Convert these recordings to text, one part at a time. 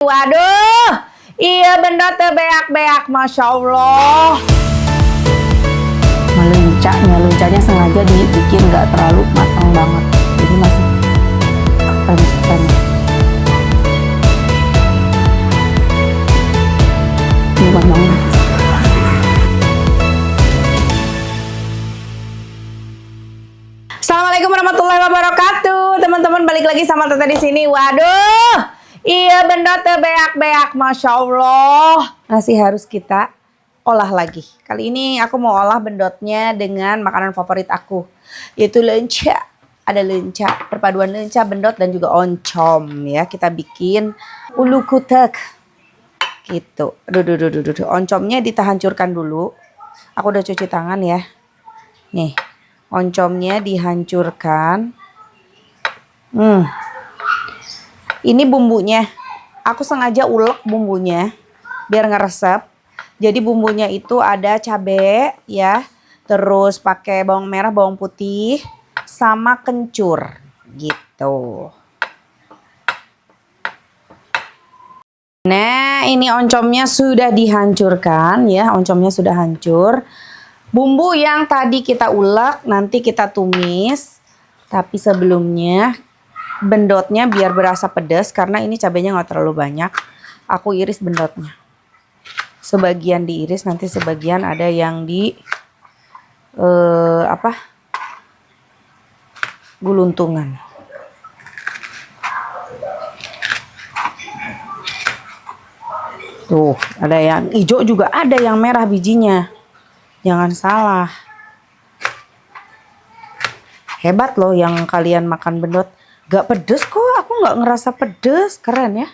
Waduh, iya bener teh beak-beak, Masya Allah. Meluncanya sengaja dibikin nggak terlalu matang banget, jadi masih keren-keren. Nikmat banget. Assalamualaikum warahmatullahi wabarakatuh, teman-teman, balik lagi sama Tete di sini. Waduh. Iya bener teh beak-beak, Masya Allah. Masih harus kita olah lagi. Kali ini aku mau olah bendotnya dengan makanan favorit aku, yaitu lenca. Ada lenca, perpaduan lenca, bendot, dan juga oncom ya. Kita bikin ulu kutek gitu. Duh. Oncomnya dihancurkan dulu. Aku udah cuci tangan ya. Nih, oncomnya dihancurkan. Ini bumbunya, aku sengaja ulek bumbunya biar ngeresep. Jadi bumbunya itu ada cabai ya, terus pakai bawang merah, bawang putih, sama kencur gitu. Nah, ini oncomnya sudah dihancurkan ya, oncomnya sudah hancur. Bumbu yang tadi kita ulek nanti kita tumis, tapi sebelumnya bendotnya biar berasa pedas, karena ini cabenya nggak terlalu banyak, aku iris bendotnya. Sebagian diiris, nanti sebagian ada yang di guluntungan. Tuh, ada yang hijau juga, ada yang merah bijinya. Jangan salah. Hebat loh yang kalian makan bendot. Gak pedes kok, aku gak ngerasa pedes. Keren ya.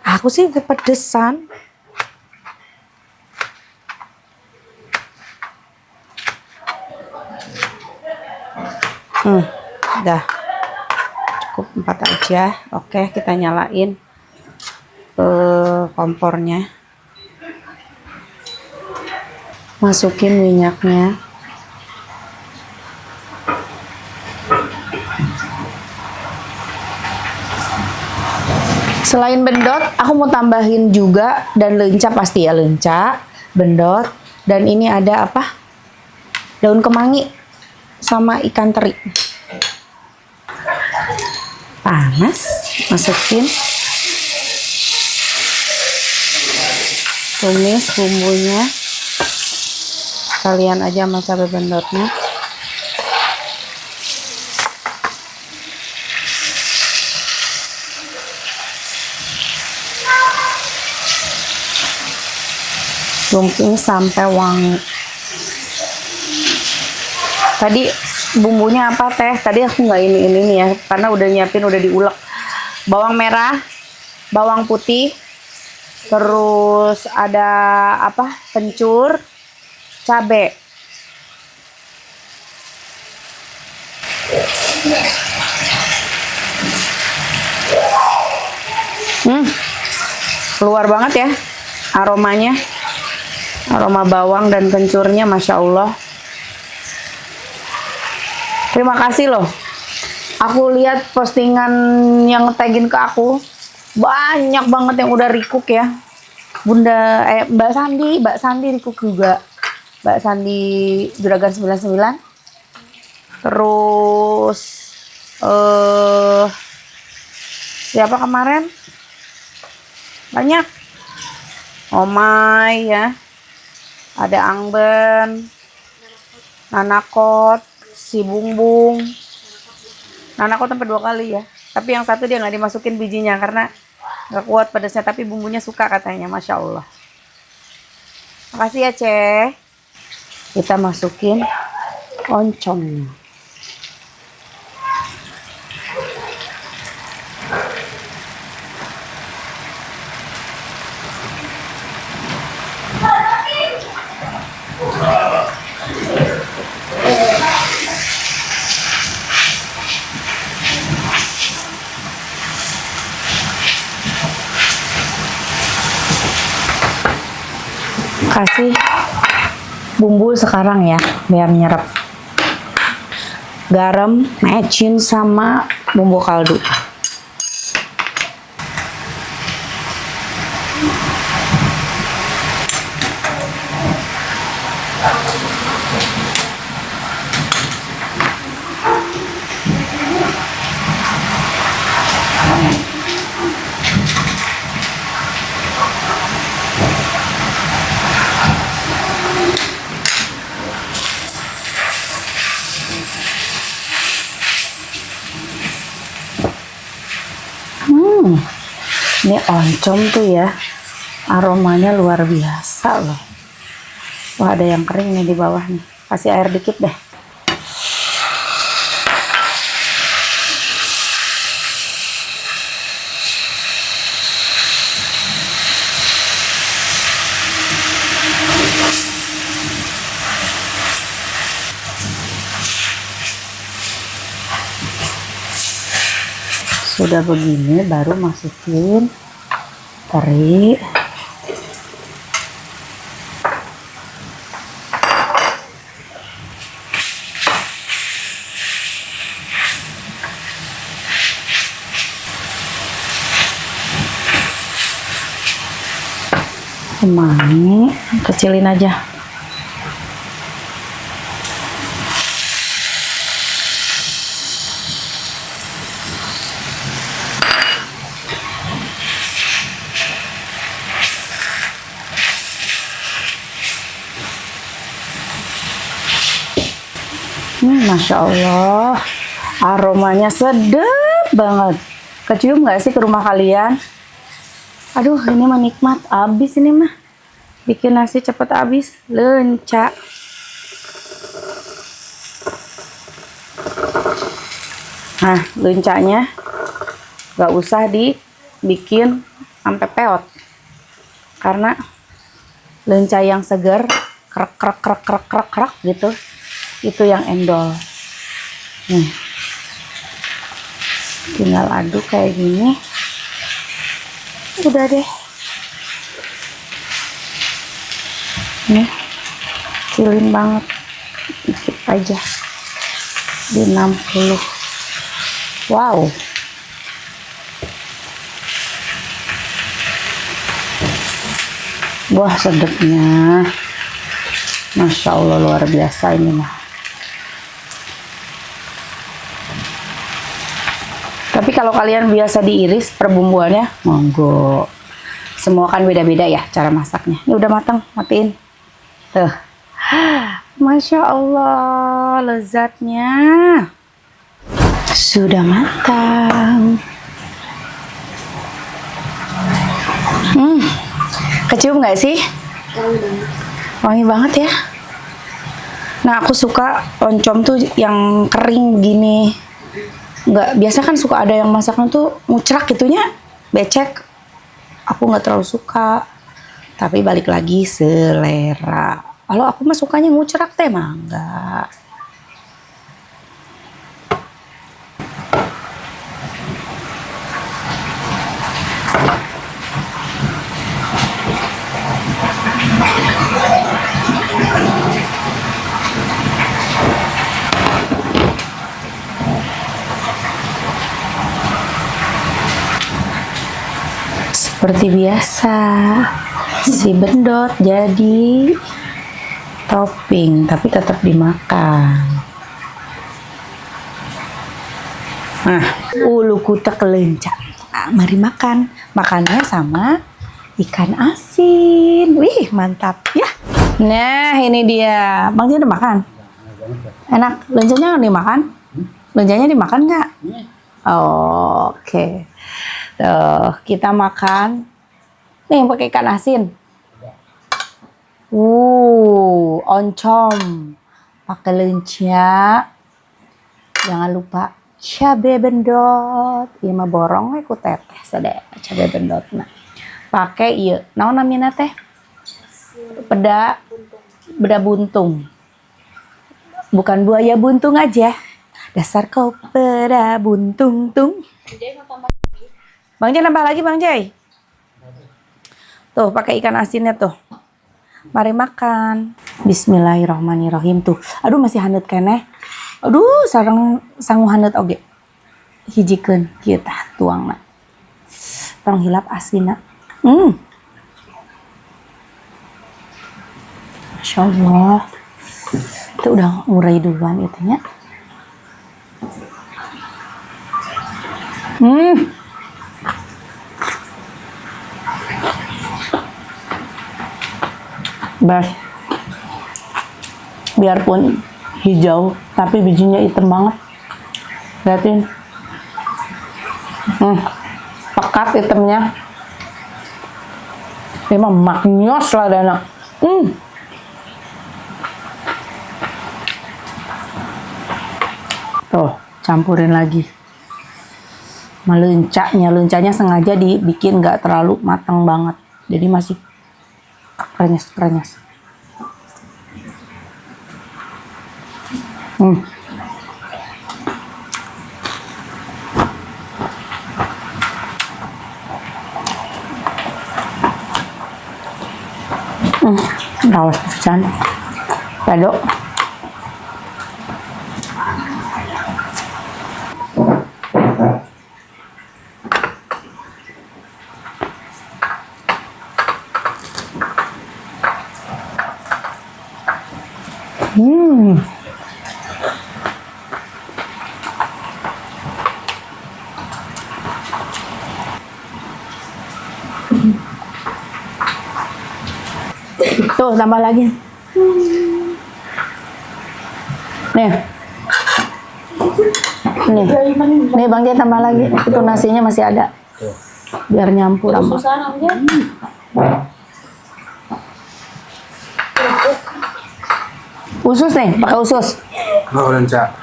Aku sih kepedesan. Udah cukup 4 aja. Oke, kita nyalain kompornya. Masukin minyaknya. Selain bendot, aku mau tambahin juga, dan lenca pasti ya, lenca, bendot, dan ini ada apa? Daun kemangi sama ikan teri. Panas, masukin. Tumis bumbunya. Kalian aja sama cabai bendotnya. Tumping sampai wangi. Tadi bumbunya apa teh? Tadi aku nggak ini ya, karena udah nyiapin, udah diulek. Bawang merah, bawang putih, terus ada apa? Kencur, cabe. Keluar banget ya aromanya. Aroma bawang dan kencurnya, Masya Allah. Terima kasih loh. Aku lihat postingan yang nge-tagin ke aku. Banyak banget yang udah recook ya. Mbak Sandi recook juga. Mbak Sandi Juragan 99. Terus siapa kemarin? Banyak. Omai ya. Ada Angben, Nanakot, si Bungbung. Nanakot sampai 2 kali ya. Tapi yang satu dia nggak dimasukin bijinya karena nggak kuat pedasnya. Tapi bumbunya suka katanya, Masya Allah. Makasih ya, Ceh. Kita masukin oncomnya. Kasih bumbu sekarang ya biar nyerap. garam, mecin, sama bumbu kaldu. Ini oncom tuh ya, aromanya luar biasa loh. Wah, ada yang kering nih di bawah nih. Kasih air dikit deh. Sudah begini baru masukin teri. Kemangi, kecilin aja. Masya Allah, aromanya sedap banget. Kecium nggak sih ke rumah kalian? Aduh, ini mah nikmat abis ini mah. Bikin nasi cepet abis, lenca. Nah, lencanya nggak usah dibikin sampai peot, karena lenca yang segar, krek krek krek krek krek krek gitu. Itu yang endol. Nih, tinggal aduk kayak gini, udah deh. Nih, kecilin banget, dikit aja di 60. Wow, wah sedapnya, Masya Allah, luar biasa ini mah. Tapi kalau kalian biasa diiris perbumbuannya, monggo. Semua kan beda-beda ya cara masaknya. Ini udah matang, matiin. Tuh. Masya Allah, lezatnya. Sudah matang. Kecium nggak sih? Wangi banget ya. Nah, aku suka oncom tuh yang kering gini. Nggak, biasa kan suka ada yang masaknya tuh mucrak gitunya, becek. Aku nggak terlalu suka, tapi balik lagi selera. Kalau aku mah sukanya mucrak teh mah enggak. Seperti biasa, si bendot jadi topping, tapi tetap dimakan. Nah, ulu kutek lenca. Nah, mari makan. Makannya sama ikan asin. Wih, mantap ya. Nah, ini dia. Bang Jin udah makan? Enak. Lencanya dimakan? Lencanya dimakan nggak? Oh, oke. Tuh, kita makan. Nih, pakai ikan asin. Oncom. Pakai lenca. Jangan lupa cabai bendot. Ieu mah borong we ku teteh sadaya cabai bendot nah. Pakai ieu. Naon namina teh? Peda buntung. Bukan buaya buntung aja. Dasar kau peda buntung-tung. Bang Jai nambah lagi Bang Jai. Tuh pakai ikan asinnya tuh. Mari makan. Bismillahirrahmanirrahim tuh. Aduh masih handet keneh. Aduh sareng sangu handet oge. Hijikeun kieu tah tuangna. Tong hilap asinna. Masya Allah. Itu udah ngurai duluan katanya. Best. Biarpun hijau, tapi bijinya hitam banget. Lihatin. Pekat hitamnya. Emang maknyos lah Dana. Tuh, campurin lagi. Lencanya sengaja dibikin nggak terlalu matang banget. Jadi masih krenyes. Rawas pisan. Pedo. Tuh, tambah lagi. Nih. Nih Bang Jen tambah lagi. Itu nasinya masih ada. Biar nyampur sama. Usus nih, pakai usus. Oh, lenca.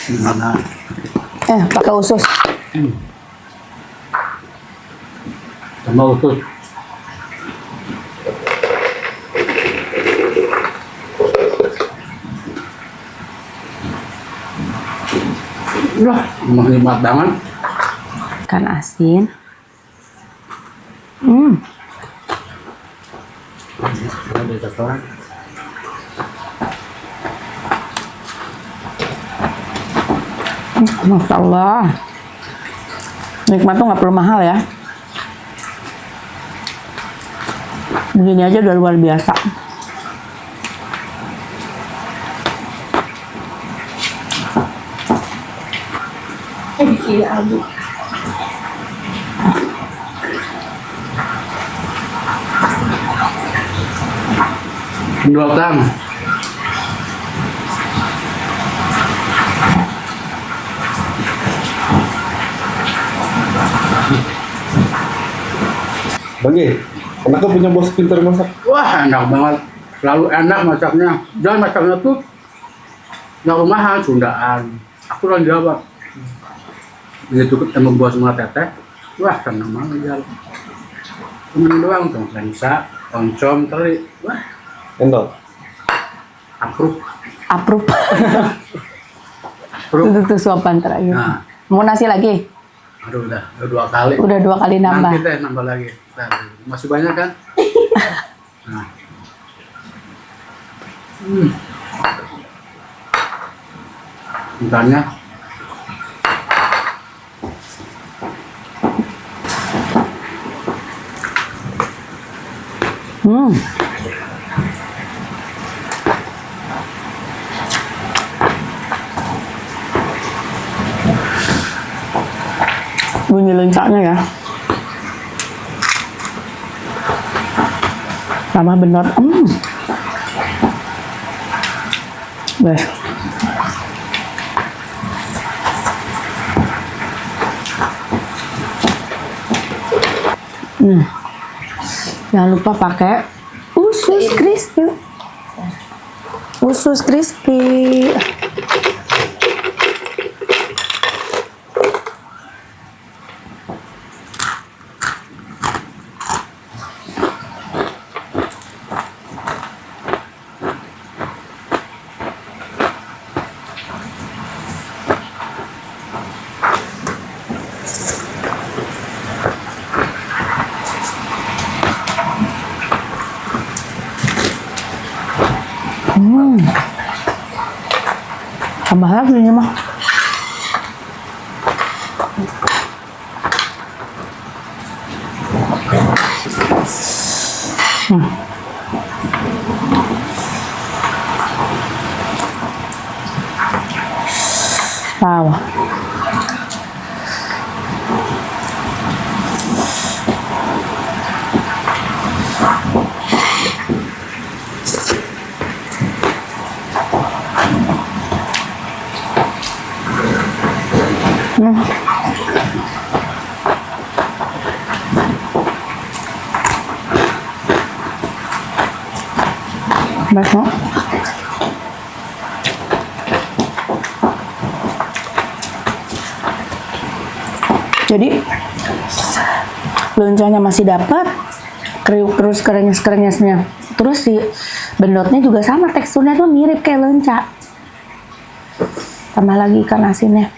Gimana? Pakai usus. Tambah usus. Wah, nikmat banget. Ikan asin. Ada restoran. Masya Allah. Nikmat tuh nggak perlu mahal ya. Begini aja udah luar biasa. Penduatan. Bagi, kenapa punya bos pintar masak? Wah, enak banget. Selalu enak masaknya. Dan masaknya tuh nggak rumahan, Sundaan. Aku orang Jawa. Begitu ketemu bos sama teteh, wah senang banget ya. Temen doang, dong, lensa, oncom, teri. Wah, Endol. approve. Approve. Itu suapan terakhir. Nah. Mau nasi lagi? Aduh, udah 2 kali. Udah 2 kali nambah. Nanti deh nambah lagi. Nah, masih banyak kan? Nah. Bentarnya. Bunyi lencaknya ya. Sama benar. Best. Jangan lupa pakai usus crispy. Usus crispy. Tambah lagi ini mah. Wow. Masuk. Jadi lencanya masih dapat, kriuk terus kerenyes-kerenyesnya. Terus si bendotnya juga sama, teksturnya tuh mirip kayak lenca. Tambah lagi ikan asinnya.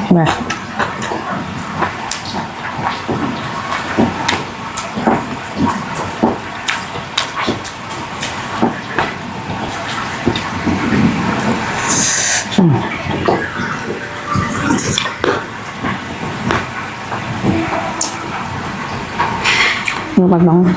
Nah, lupa banget.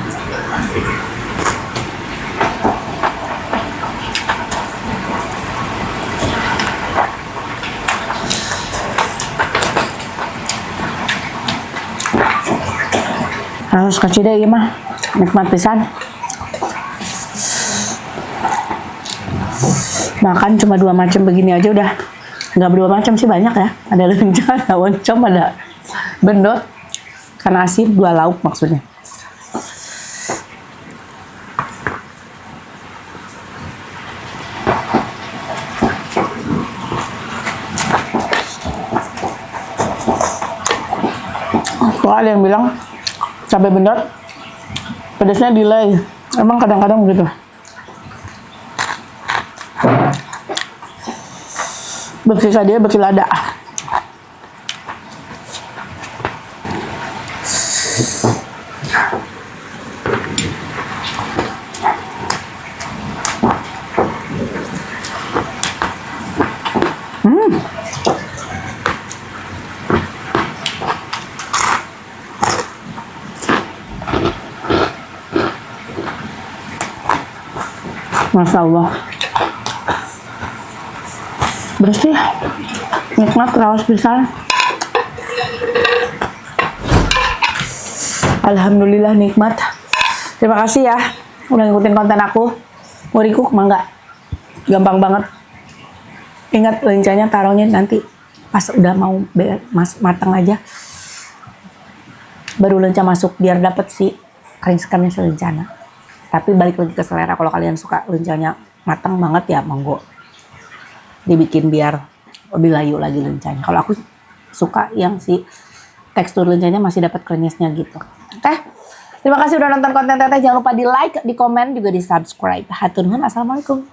Harus kasih deh ya mah, nikmat pisan. Makan cuma 2 macam begini aja udah. Nggak 2 macam sih, banyak ya. Ada lenca, ada oncom, ada bendot, ikan asin, 2 lauk maksudnya. Kok ada yang bilang cabai bendot pedasnya delay, emang kadang-kadang begitu. Bersisa dia bersilada. Masya Allah, bersih, nikmat, raos pisan. Alhamdulillah nikmat. Terima kasih ya udah ngikutin konten aku. Murikuk mangga, gampang banget. Ingat lencanya taruhnya nanti pas udah mau matang aja, baru lenca masuk biar dapet si kering-keringnya selencana. Tapi balik lagi ke selera, kalau kalian suka lencanya matang banget ya monggo dibikin biar lebih layu lagi lencanya. Kalau aku suka yang si tekstur lencanya masih dapat krenyesnya gitu. Oke, terima kasih udah nonton konten Teteh. Jangan lupa di like, di komen, juga di subscribe. Hatur nuhun, assalamualaikum.